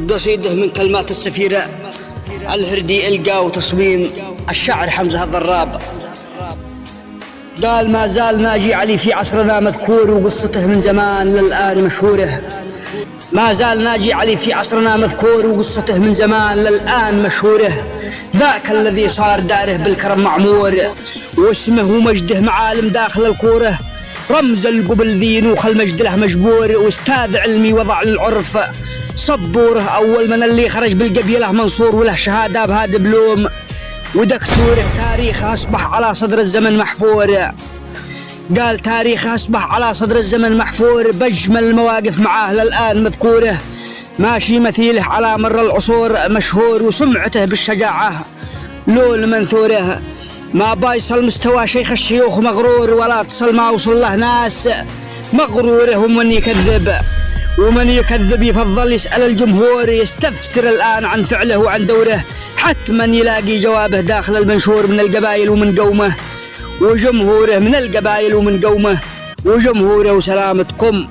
قصيدة من كلمات السفيرة الهردي إلقاء وتصميم الشاعر حمزة الضراب. قال: ما زال ناجي علي في عصرنا مذكور، وقصته من زمان للآن مشهورة. ما زال ناجي علي في عصرنا مذكور، وقصته من زمان للآن مشهورة. ذاك الذي صار داره بالكرم معمور، واسمه ومجده معالم داخل الكورة. رمز القبل ذي نوخ المجد له مجبور، واستاذ علمي وضع للعرف صبوره. أول من اللي خرج بالقبيلة منصور، وله شهادة بها دبلوم ودكتوره. تاريخه أصبح على صدر الزمن محفور. قال: تاريخه أصبح على صدر الزمن محفور، بأجمل المواقف معاه للآن مذكوره. ماشي مثيله على مر العصور مشهور، وسمعته بالشجاعة لول منثوره. ما بايصل مستوى شيخ الشيوخ مغرور، ولا تصل ما وصل له ناس مغروره. ومن يكذب يفضل يسأل الجمهور، يستفسر الآن عن فعله وعن دوره. حتما يلاقي جوابه داخل المنشور من القبائل ومن قومه وجمهوره، من القبائل ومن قومه وجمهوره. وسلامتكم.